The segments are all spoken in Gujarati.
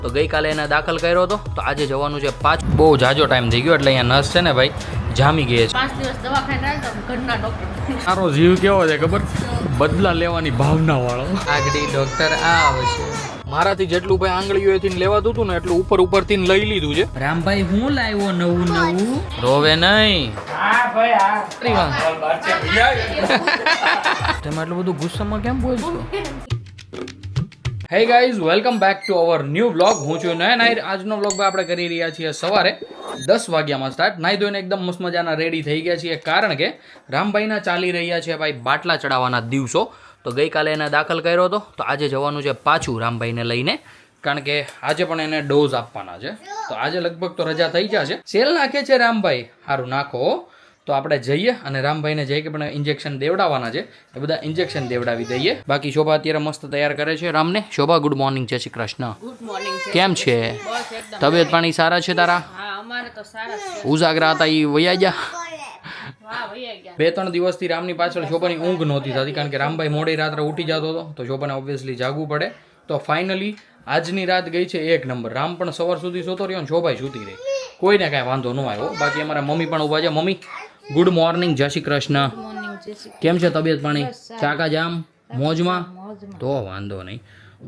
તો ગઈકાલે એને દાખલ કર્યો હતો, તો આજે જવાનું છે પાછું. બહુ જાજો ટાઈમ થઈ ગયો એટલે અહીંયા નર્સ છે ને ભાઈ જામી ગઈ છે. 5 દિવસ દવાખાને આવ્યા તો ઘરના ડોક્ટર. મારો જીવ કેવો છે ખબર, બદલા લેવાની ભાવના વાળો. આગળ ડોક્ટર આ આવશે. મારાથી જેટલું ભાઈ આંગળીઓથી લેવાતું હતું ને એટલું ઉપરથી લઈ લીધું છે. રામભાઈ હું લાવ્યો નવું રોવે નહીં. તમે આટલું બધું ગુસ્સામાં કેમ બોલ છો? Hey guys, welcome back to our new vlog. હું છું નાયર. આજનો વ્લોગ આપણે કરી રહ્યા છીએ સવારે 10 વાગ્યામાં સ્ટાર્ટ. નાઈ ધોઈને એકદમ મસ્ત મજાના રેડી થઈ ગયા છીએ, કારણ કે રામભાઈના ચાલી રહ્યા છે ભાઈ બાટલા ચડાવવાના દિવસો. તો ગઈકાલે એને દાખલ કર્યો હતો, તો આજે જવાનું છે પાછું રામભાઈને લઈને, કારણ કે આજે પણ એને ડોઝ આપવાના છે. તો આજે લગભગ તો રજા થઈ જશે. સેલ નાખે છે રામભાઈ, સારું નાખો. તો આપણે જઈએ અને રામભાઈને જઈએ કે પણ ઇન્જેક્શન દેવડાવવાના છે, એ બધા ઇન્જેક્શન દેવડાવી દઈએ. બાકી શોભા અત્યારે મસ્ત તૈયાર કરે છે રામને. શોભા, ગુડ મોર્નિંગ. જય શ્રી કૃષ્ણ. Good morning. કેમ છે? તબિયત પાણી સારા છે તારા? હા, અમારે તો સારા છે. ઉજાગરા હતા એ વયા ગયા. વાહ, વયા ગયા. 2-3 દિવસથી રામની પાછળ શોભાની ઊંઘ નહોતી થતી, કારણ કે રામભાઈ મોડી રાત્રે ઉઠી જતો હતો, તો શોભાને ઓબ્વિયસલી જાગવું પડે. તો ફાઇનલી આજની રાત ગઈ છે એક નંબર. રામ પણ સવાર સુધી સૂતો રહ્યો ને શોભાઈ સૂતી રહી. કોઈને કાંઈ વાંધો ન આવ્યો. બાકી અમારા મમ્મી પણ ઊભા છે. Mummy good morning. જય શ્રી કૃષ્ણ. કેમ છે તબિયત પાણી? ચાકા જામ મોજમાં? તો વાંધો નહીં.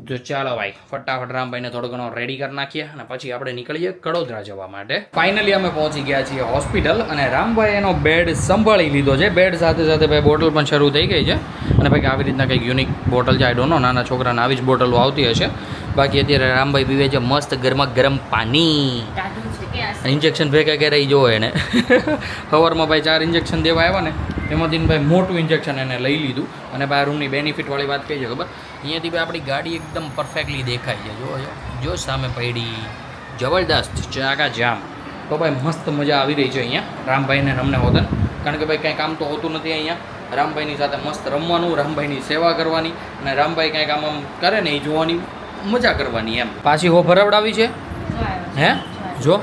તો ચાલો ભાઈ ફટાફટ રામભાઈને થોડો ઘણો રેડી કરી નાખીએ અને પછી આપણે નીકળીએ કડોદરા જવા માટે. ફાઇનલી અમે પહોંચી ગયા છીએ હોસ્પિટલ અને રામભાઈ એનો બેડ સંભાળી લીધો છે. બેડ સાથે સાથે ભાઈ બોટલ પણ શરૂ થઈ ગઈ છે. અને ભાઈ આવી રીતના કંઈક યુનિક બોટલ છે. આઈ ડોન્ટ નો, નાના છોકરાને આવી જ બોટલો આવતી હશે. બાકી અત્યારે રામભાઈ પીવે છે મસ્ત ગરમા ગરમ પાણી. ઇન્જેક્શન ભેગા કરે એ જોવો એને. સવારમાં ભાઈ 4 ઇન્જેક્શન દેવા આવ્યા ને, એમાંથી ભાઈ મોટું ઇન્જેક્શન એને લઈ લીધું. અને ભાઈ રૂમની બેનિફિટવાળી વાત કઈ છે ખબર? અહીંયાથી ભાઈ આપણી ગાડી એકદમ પરફેક્ટલી દેખાય છે. જો સામે પડી જબરદસ્ત ચાકા જામ. તો ભાઈ મસ્ત મજા આવી રહી છે અહીંયા રામભાઈને અમને હોતન, કારણ કે ભાઈ કંઈ કામ તો હોતું નથી અહીંયા. રામભાઈની સાથે મસ્ત રમવાનું, રામભાઈની સેવા કરવાની, અને રામભાઈ કંઈક આમ કરે ને એ જોવાની મજા કરવાની એમ. પાછી હો ભરવડાવી છે હે? જો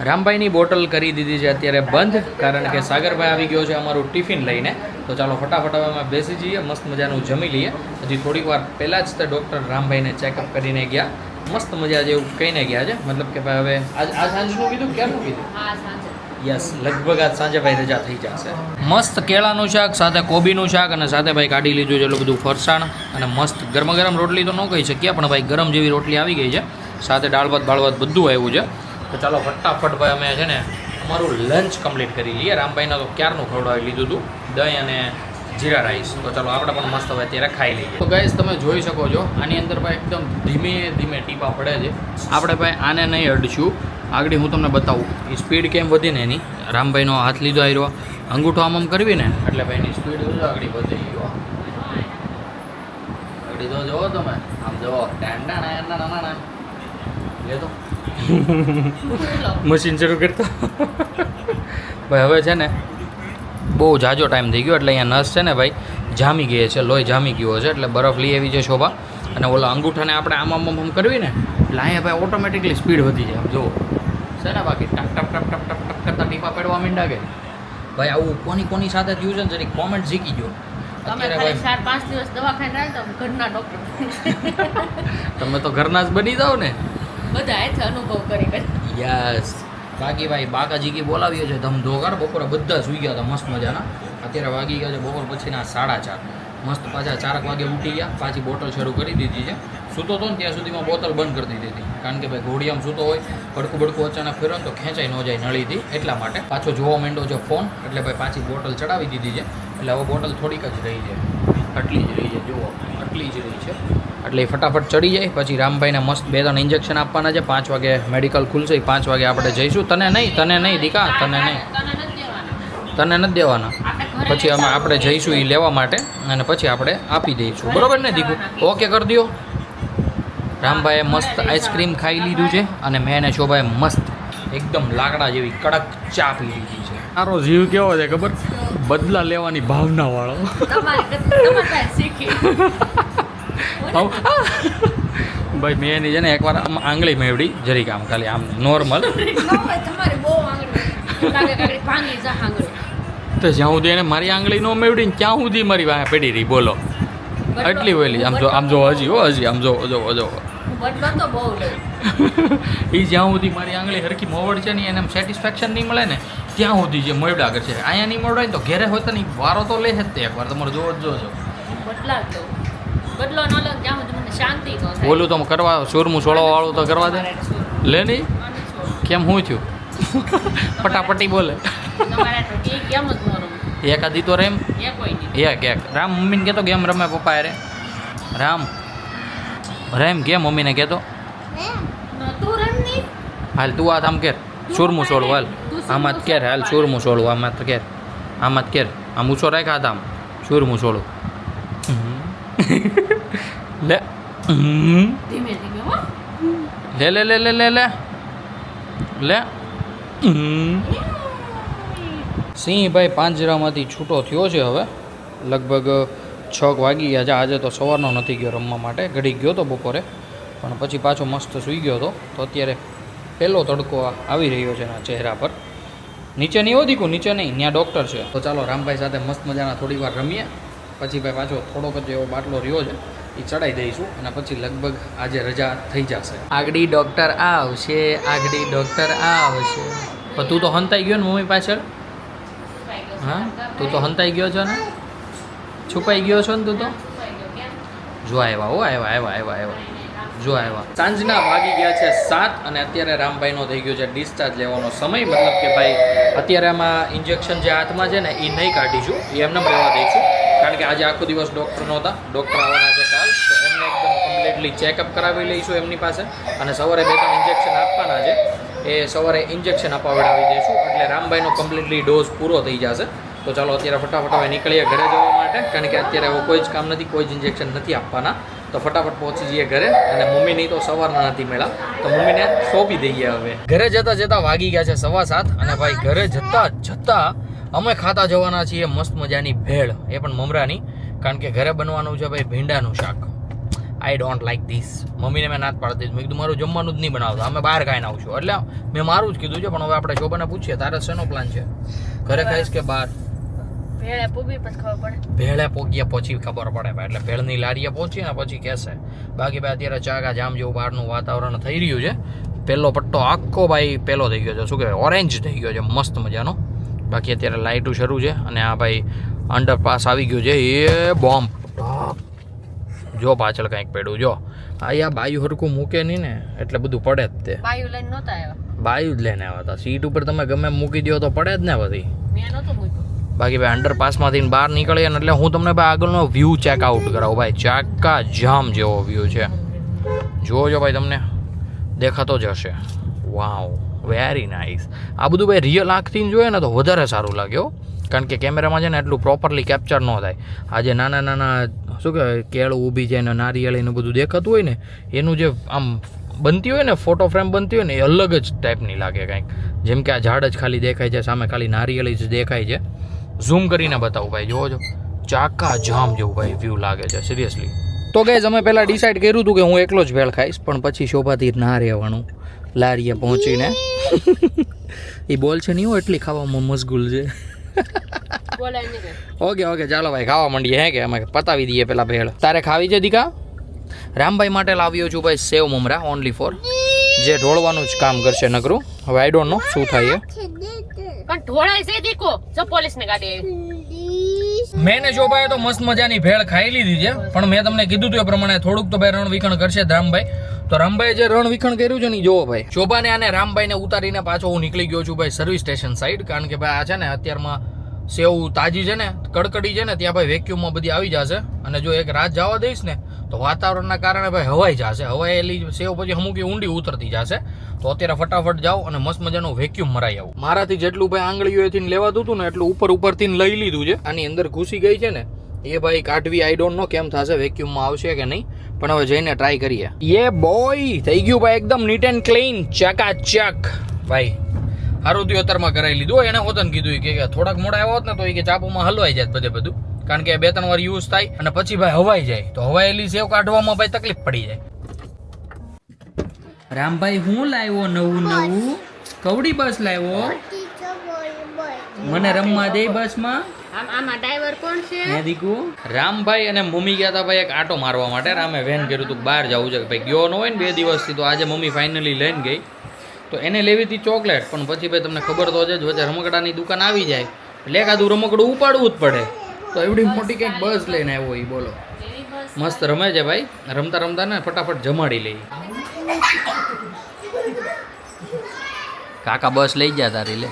રામભાઈની બોટલ કરી દીધી છે અત્યારે બંધ, કારણ કે સાગરભાઈ આવી ગયો છે અમારું ટિફિન લઈને. તો ચાલો ફટાફટ હવે અમે બેસી જઈએ, મસ્ત મજાનું જમી લઈએ. હજી થોડીક વાર પહેલાં જ તે ડૉક્ટર રામભાઈને ચેકઅપ કરીને ગયા. મસ્ત મજા જેવું કહીને ગયા છે, મતલબ કે ભાઈ હવે આ સાંજનું કીધું, ક્યારનું કીધું? યસ, લગભગ આજ સાંજે ભાઈ રજા થઈ જશે. મસ્ત કેળાનું શાક સાથે કોબીનું શાક અને સાથે ભાઈ કાઢી લીધું છે એટલું બધું ફરસાણ અને મસ્ત ગરમા ગરમ રોટલી તો ન કહી શકીએ, પણ ભાઈ ગરમ જેવી રોટલી આવી ગઈ છે. સાથે દાળ ભાત બધું આવ્યું છે. તો ચાલો ફટાફટ ભાઈ અમે છે ને અમારું લંચ કમ્પ્લીટ કરી લઈએ. રામભાઈને તો ક્યારનું ખવડાવી લીધું હતું, દહીં અને જીરા રાઈસ. તો ચાલો આપણે પણ મસ્ત હવે અત્યારે ખાઈ લઈએ. તો ગાઈસ તમે જોઈ શકો છો આની અંદર ભાઈ એકદમ ધીમે ધીમે ટીપા પડે છે. આપણે ભાઈ આને નહીં અડશું, આગળ હું તમને બતાવું એ સ્પીડ કેમ વધી ને એની. રામભાઈનો હાથ લીધો આવ્યો, અંગૂઠો આમ કરવી ને એટલે ભાઈ એની સ્પીડ આગળ વધી ગયો. આગળ તો જુઓ તમે, આમ જુઓ લેતો મશીન શરૂ કરતો. ભાઈ હવે છે ને બહુ જાજો ટાઈમ થઈ ગયો એટલે અહીંયા નસ છે ને ભાઈ જામી ગઈ છે, લોહી જામી ગયો છે, એટલે બરફ લઈ આવી છે શોભા. અને ઓલા અંગૂઠાને આપણે આમ કરવી ને એટલે અહીંયા ભાઈ ઓટોમેટિકલી સ્પીડ વધી જાય. આમ જુઓ છે ને, બાકી ટક ટક ટક ટક ટક ટક કરતા ટીપા પડવા માંડ્યા કે ભાઈ આવું કોની સાથે થયું છે ને જરી કોમેન્ટ શીખી ગયો. તમે ખાલી 4-5 દિવસ દવાખાને આવ્યા તો ઘરના ડોક્ટર. તમે તો ઘરના જ બની જાઓ ને બધા આથી અનુભવ કરી. યસ. બાકી ભાઈ બાકાજી બોલાવીએ છે ધમધોકાર. બપોરે બધા સુઈ ગયા હતા મસ્ત મજાના. અત્યારે વાગી ગયા છે બપોર પછીના 4:30. મસ્ત પાછા 4 વાગે ઉઠી ગયા, પાછી બોટલ શરૂ કરી દીધી છે. સૂતો હતો ને ત્યાં સુધીમાં બોટલ બંધ કરી દીધી હતી, કારણ કે ભાઈ ઘોડિયામાં સૂતો હોય, બડકું અચાનક ફેરો તો ખેંચાઈ ન જાય નળીથી, એટલા માટે. પાછો જોવા માંડ્યો છે ફોન, એટલે ભાઈ પાછી બોટલ ચડાવી દીધી છે. એટલે હવે બોટલ થોડીક જ રહી છે, આટલી જ રહી છે. જુઓ આટલી જ રહી છે. એટલે એ ફટાફટ ચડી જાય. પછી રામભાઈને મસ્ત 2-3 ઇન્જેક્શન આપવાના છે. 5 વાગે મેડિકલ ખુલશે, 5 વાગે આપણે જઈશું. તને નહીં દીકા, તને નથી દેવાના. પછી આપણે જઈશું એ લેવા માટે અને પછી આપણે આપી દઈશું, બરોબર ને દીકુ? ઓકે કરી દો. રામભાઈએ મસ્ત આઈસ્ક્રીમ ખાઈ લીધું છે અને મેં એને શોભાએ મસ્ત એકદમ લાકડા જેવી કડક ચા પી લીધી છે. મારો જીવ કેવો છે ખબર, બદલા લેવાની ભાવના વાળો. ભાઈ મેં એની છે ને એકવાર આમ આંગળી મેળવી જરીક, આમ ખાલી આમ નોર્મલ. તો જ્યાં સુધી એને મારી આંગળી ન મેળવી ને ત્યાં સુધી મારી વાહે પડી રહી. બોલો આટલી વહેલી આમ જો હજી આમ જો બદલો તો બહુ લઈ એ જ્યાં સુધી મારી આંગળી હરખી મોવડ છે ને એને સેટિસ્ફેક્શન નહીં મળે ને ત્યાં સુધી જે મળ્યા કરશે અહીંયા નહીં મળવાય તો ઘેરે હોય તો નહીં વારો તો લે જ તે એકવાર તમારે જોવો જ જોજો બદલા દો બદલો ન લો ત્યાં સુધી મને શાંતિ ન થાય બોલું તો કરવા સુરમું છોડવા વાળું તો કરવા દે લે નહીં કેમ હું થયું પટાપટી બોલે તમારે તો કે કેમ જ ન રમું એકાદી તો રેમ એ કોઈ નહીં એક રામ મમ્મીને કહેતો ગેમ રમે પપ્પા અરે રેમ કેમ મમ્મીને કહેતો તું રમ નહીં હાલ તું આ આમ કેર સુરમું છોડવું હાલ આમાં જ કેર હાલ સુરમું છોડવું આમાં જ કેર આમાં જ કેર આમ ઊંચો રાખ હાથ આમ સુરમું છોડવું લે ધીમે ધીમે હો લે લે લે લે લે લે લે સિંહ ભાઈ પાંજરામાંથી છૂટો થયો છે હવે લગભગ 6 વાગી ગયા છે આજે તો સવારનો નથી ગયો રમવા માટે ઘડી ગયો તો બપોરે પણ પછી પાછો મસ્ત સૂઈ ગયો હતો તો અત્યારે પહેલો તડકો આવી રહ્યો છે એના ચહેરા પર નીચે નહીં હો દીકું નીચે નહીં ત્યાં ડૉક્ટર છે તો ચાલો રામભાઈ સાથે મસ્ત મજાના થોડી વાર રમીએ પછી ભાઈ પાછો થોડોક જ એવો બાટલો રહ્યો છે એ ચડાવી દઈશું અને પછી લગભગ આજે રજા થઈ જશે આગળી ડૉક્ટર આવશે આગળી ડૉક્ટર આવશે પણ તું તો હંતાઈ ગયો ને મમ્મી પાછળ હા તું તો હંતાઈ ગયો છો ને છુપાઈ ગયો છો ને તું તો જો આવ્યા જો આવ્યા સાંજના વાગી ગયા છે 7 અને અત્યારે રામભાઈનો થઈ ગયો છે ડિસ્ચાર્જ લેવાનો સમય મતલબ કે ભાઈ અત્યારે આમાં ઇન્જેક્શન જે હાથમાં છે ને એ નહીં કાઢીશું એ એમને રહેવા દઈશું કારણ કે આજે આખો દિવસ ડૉક્ટર નહોતા ડૉક્ટર આવવાના છે કાલ તો એમને એકદમ કમ્પ્લીટલી ચેકઅપ કરાવી લઈશું એમની પાસે અને સવારે 2-3 ઇન્જેક્શન આપવાના છે એ સવારે ઇન્જેક્શન અપાવડાવી દઈશું એટલે રામભાઈનો કમ્પ્લીટલી ડોઝ પૂરો થઈ જશે તો ચાલો અત્યારે ફટાફટ હવે નીકળીએ ઘરે જવા માટે કારણ કે અત્યારે હવે કોઈ જ કામ નથી કોઈ જ ઇન્જેક્શન નથી આપવાના તો ફટાફટ પહોંચી જઈએ ઘરે અને મમ્મીની તો સવારના નથી મેળા તો મમ્મીને સોંપી દઈએ હવે ઘરે જતાં વાગી ગયા છે 7:15 અને ભાઈ ઘરે જતાં અમે ખાતા જવાના છીએ મસ્ત મજાની ભેળ એ પણ મમરાની કારણ કે ઘરે બનવાનું છે ભાઈ ભીંડાનું શાક આઈ ડોન્ટ લાઈક ધીસ મમ્મીને મેં નાત પાડી દીધી મેં કીધું મારું જમવાનું જ નહીં બનાવતા અમે બહાર ખાઈને આવશું એટલે મેં મારું જ કીધું છે પણ હવે આપણે શોભાને પૂછીએ તારે શેનો પ્લાન છે ઘરે ખાઈશ કે બહાર ભેળે પૂગી પછી ખબર પડે ભેળે પોગ્યા પછી ખબર પડે ભાઈ એટલે ભેળની લારીએ પહોંચી ને પછી કહેશે બાકી ભાઈ અત્યારે ચાકા જામ જેવું બહારનું વાતાવરણ થઈ રહ્યું છે પહેલો પટ્ટો આખો ભાઈ પહેલો થઈ ગયો છે શું કહેવાય ઓરેન્જ થઈ ગયો છે મસ્ત મજાનો બાકી અત્યારે લાઇટું શરૂ છે અને આ ભાઈ અંડરપાસ આવી ગયું છે એ બોમ્બ જો પાછળ કંઈક પડ્યું જો આ બાયુ હરખું મૂકે નહીં ને એટલે બધું પડે જ તે બાયુ લઈને નહોતા આવ્યા બાયુ જ લઈને આવ્યા હતા સીટ ઉપર તમે ગમે મૂકી દો તો પડે જ ને બધી મેં નહોતું મૂક્યું બાકી ભાઈ અંડરપાસમાંથી બહાર નીકળીએ ને એટલે હું તમને ભાઈ આગળનો વ્યૂ ચેકઆઉટ કરાવું ભાઈ ચાકા જામ જેવો વ્યૂ છે જોજો ભાઈ તમને દેખાતો જ હશે વાવ વેરી નાઇસ આ બધું ભાઈ રિયલ આંખથી જોઈએ ને તો વધારે સારું લાગ્યો કારણ કે કેમેરામાં છે ને એટલું પ્રોપરલી કેપ્ચર ન થાય આજે નાના શું કહેવાય કેળું ઊભી જાય ને નારિયેળીનું બધું દેખાતું હોય ને એનું જે આમ બનતી હોય ને ફોટો ફ્રેમ બનતી હોય ને એ અલગ જ ટાઈપની લાગે કંઈક જેમ કે આ ઝાડ જ ખાલી દેખાય છે સામે ખાલી નારિયેળી જ દેખાય છે ઝૂમ કરીને બતાવું ભાઈ જોવો ચાકા જામ જેવું ભાઈ વ્યૂ લાગે છે સિરિયસલી તો ગાઈઝ અમે પહેલાં ડિસાઇડ કર્યું હતું કે હું એકલો જ ભેળ ખાઈશ પણ પછી શોભાથી ના રહેવાનું લારીએ પહોંચીને એ બોલ છે નહીં એટલી ખાવામાં મશગુલ છે ઓકે ચાલો ભાઈ ખાવા માંડીએ હે કે અમે પતાવી દઈએ પેલા ભેળ તારે ખાવી છે દીકા રામભાઈ માટે લાવ્યો છું ભાઈ સેવ મમરા ઓનલી ફોર જે ઢોળવાનું જ કામ કરશે નકરું હવે આઈ ડોન્ટ નો શું થાય પણ ઢોળાય છે દીકો જો પોલીસ ને ગાડી આવી મેને શોભાએ તો મસ્ત મજાની ભેળ ખાઈ લીધી છે પણ મેં તમને કીધું હતું એ પ્રમાણે થોડુંક તો ભાઈ રણવીખણ કરશે રામભાઈ તો રામભાઈ જે રણવીખણ કર્યું છે ને જોવો ભાઈ શોભાને અને રામભાઈને ઉતારીને પાછો હું નીકળી ગયો છું ભાઈ સર્વિસ સ્ટેશન સાઈડ કારણ કે ભાઈ આ છે ને અત્યારમાં સેવ તાજી છે ને કડકડી છે ને ત્યાં ભાઈ વેક્યુમમાં બધી આવી જશે અને જો એક રાત જવા દઈશ ને તો વાતાવરણના કારણે ભાઈ હવાઈ જશે હવાયેલી સેવ પછી અમુક ઊંડી ઉતરતી જશે તો અત્યારે ફટાફટ જાઓ અને મસ્ત મજાનું વેક્યુમ મરાઈ આવું મારાથી જેટલું ભાઈ આંગળીઓથી લેવાતું હતું ને એટલું ઉપરથી લઈ લીધું છે આની અંદર ઘૂસી ગઈ છે ને એ ભાઈ કાઢવી આઈ ડોન્ટ નો કેમ થશે વેક્યુમમાં આવશે કે નહીં પણ હવે જઈને ટ્રાય કરીએ યે બોય થઈ ગયું ભાઈ એકદમ નીટ એન્ડ ક્લીન ચકાચક ભાઈ હારું થયું અત્યારમાં કરાવી લીધું એને હોતન કીધું કે થોડાક મોડા આવ્યા હોત ને તો એ કે ચાપુમાં હલવાઈ જાય બધું કારણ કે 2-3 વાર યુઝ થાય અને પછી ભાઈ હવાઈ જાય તો હવાયેલી સેવ કાઢવામાં ભાઈ તકલીફ પડી જાય રામભાઈ હું લાવ્યો નવું કવડી બસ લાવ્યો મને રમવા દે બસમાં આમાં ડ્રાઈવર કોણ છે? હે દીકુ રામભાઈ અને મમ્મી ગયા હતા ભાઈ એક આટો મારવા માટે. રામે વેન કર્યું હતું બહાર જવું છે કે ભાઈ ગયો ન હોય ને 2 દિવસથી, તો આજે મમ્મી ફાઇનલી લઈને ગઈ. તો એને લેવી હતી ચોકલેટ, પણ પછી ભાઈ તમને ખબર તો છે જ વચ્ચે રમકડાની દુકાન આવી જાય એટલે એકાદું રમકડું ઉપાડવું જ પડે. તો એવડી મોટી કંઈક બસ લઈને આવ્યો એ, બોલો. એવી બસ મસ્ત રમે છે ભાઈ, રમતા રમતા ને ફટાફટ જમાડી લઈ. કાકા બસ લઈ ગયા તારી લે.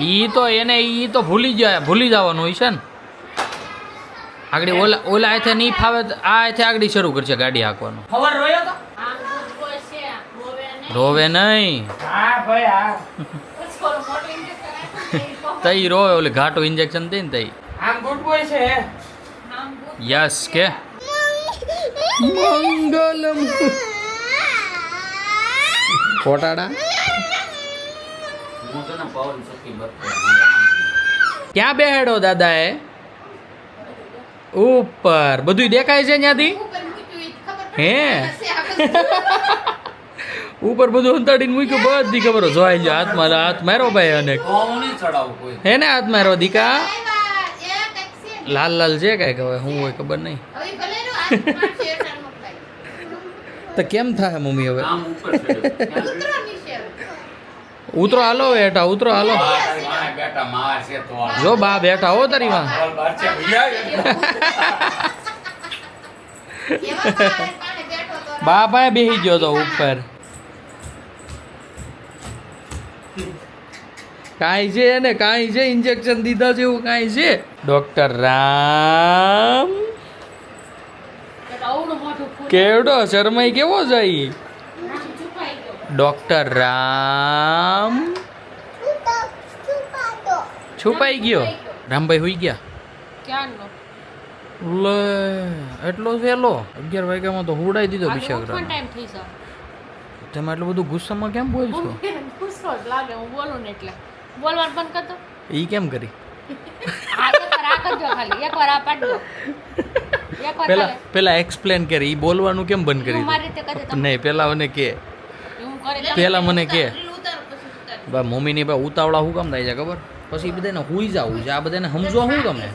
ઈ તો ભૂલી જવાનું હોય છે ને. આગળ ઓલા હાથે નહીં ફાવે તો આ હાથે આગળ શરૂ કરશે ગાડી હાંકવાનું. આમ ગુડ બોય છે, રોવે નહીં. રોવે નહીં. પછી ઓલો મોટો injection આપ્યો ને, તઈ રોવે, ઓલે ઘાટું ઇન્જેક્શન દે ને તઈ. આમ good યસ કે મંગલમ કોટાડા. ક્યાં બેહેડો દાદા એ? ઉપર બધું દેખાય છે ત્યાંથી. ઉપર મૂક્યું ઈ ખબર હે પડે છે. ઉપર બધું અંતાડીને મૂક્યું, બધી ખબર હોય. જોઈ લો હાથમાં હાથ મારો ભાઈ અને હે ને હાથ મારો દીકા. આવ્યા, એ કંઈક છે. લાલ લાલ છે કઈ હવે શું હોય ખબર નહીં. હવે ભલે નો હાથ મારશે એટલા નો ખાય. તો કેમ થાય મમ્મી હવે? ઉતરો નીચે. ઉતરો હાલો બેટા, ઉતરો હાલો. જો બા બેઠા હો તારી માં. એવા પાણે બેઠો તો બા ભાઈ બેસી ગયો તો ઉપર. કાંઈ છે ને કાંઈ છે, ઇન્જેક્શન દીધા જેવું કાંઈ છે. ડોક્ટર રામ અવળું મોઢું ફૂલ કેવડો શરમાઈ કેવો જાય. છુપાઈ ગયો. ડોક્ટર રામ છુપાઈ ગયો. રામભાઈ હોઈ ગયા. ક્યારનો? લે એટલો વહેલો 11 વાગ્યામાં તો હુડાઈ દીધો આનો બિચારા. ટાઈમ થઈ ગયો. તમે એટલું બધું ગુસ્સામાં કેમ બોલશો? ગુસ્સો જ લાગે હું બોલું ને એટલે. બોલવાનું બંધ કરતો. ઈ કેમ કરી? આ એકવાર આ કરજો ખાલી, એકવાર આ પાડજો. એકવાર પેલા ખાલી. પેલા એક્સપ્લેન કરી, ઈ બોલવાનું કેમ બંધ કરી હું મારી રીતે કરજે દીધું? તમે. નહીં પેલા મને કે, હું કરે પેલા મને કે ઉતાર પછી ઉતાર. બા મમ્મીની બા ઉતાવળા શું કામ થાય છે ખબર? પછી બધાને હુઈ જાવું છે, આ બધાને સમજવા શું તમે?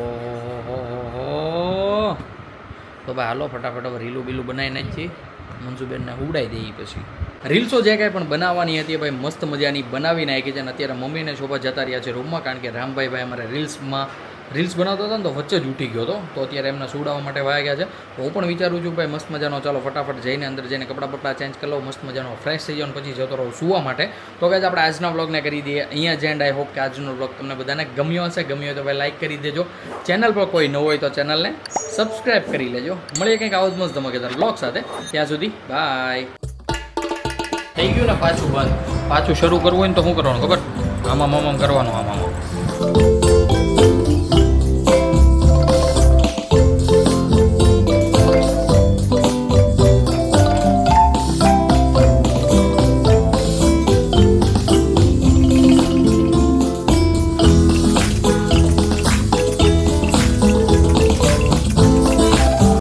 ઓહો તો ભાઈ હાલો ફટાફટ હવે રીલું બીલું બનાવીને જ છીએ. મંજુબેનને ઉડાઈ દઈએ પછી. રીલ્સો જે કાંઈ પણ બનાવવાની હતી ભાઈ મસ્ત મજાની બનાવી નાખી છે. અને અત્યારે મમ્મીને શોભા જતા રહ્યા છે રૂમમાં, કારણ કે રામભાઈ અમારે રીલ્સ બનાવતા હતા ને તો વચ્ચે જ ઉઠી ગયો હતો, તો અત્યારે એમને સુડાવવા માટે વાયા ગયા છે. તો હું પણ વિચારું છું ભાઈ મસ્ત મજાનો ચાલો ફટાફટ જઈને અંદર જઈને કપડાં બપડા ચેન્જ કરી લઉં, મસ્ત મજાનો ફ્રેશ થઈ જાઉં, પછી જતો રહું સુવા માટે. તો ગાઈઝ આપણે આજના વ્લોગને કરી દઈએ અહીંયા જ એન્ડ. આઈ હોપ કે આજનો વ્લોગ તમને બધાને ગમ્યો હશે. ગમ્યો હોય તો ભાઈ લાઈક કરી દેજો. ચેનલ પર કોઈ ન હોય તો ચેનલને સબસ્ક્રાઈબ કરી લેજો. મળીએ કંઈક આવો જ મસ્ત ધમાકેદાર વ્લોગ સાથે. ત્યાં સુધી બાય. થઈ ગયું ને પાછું બંધ. પાછું શરૂ કરવું હોય ને તો શું કરવાનું ખબર? આમાં કરવાનું આમાં.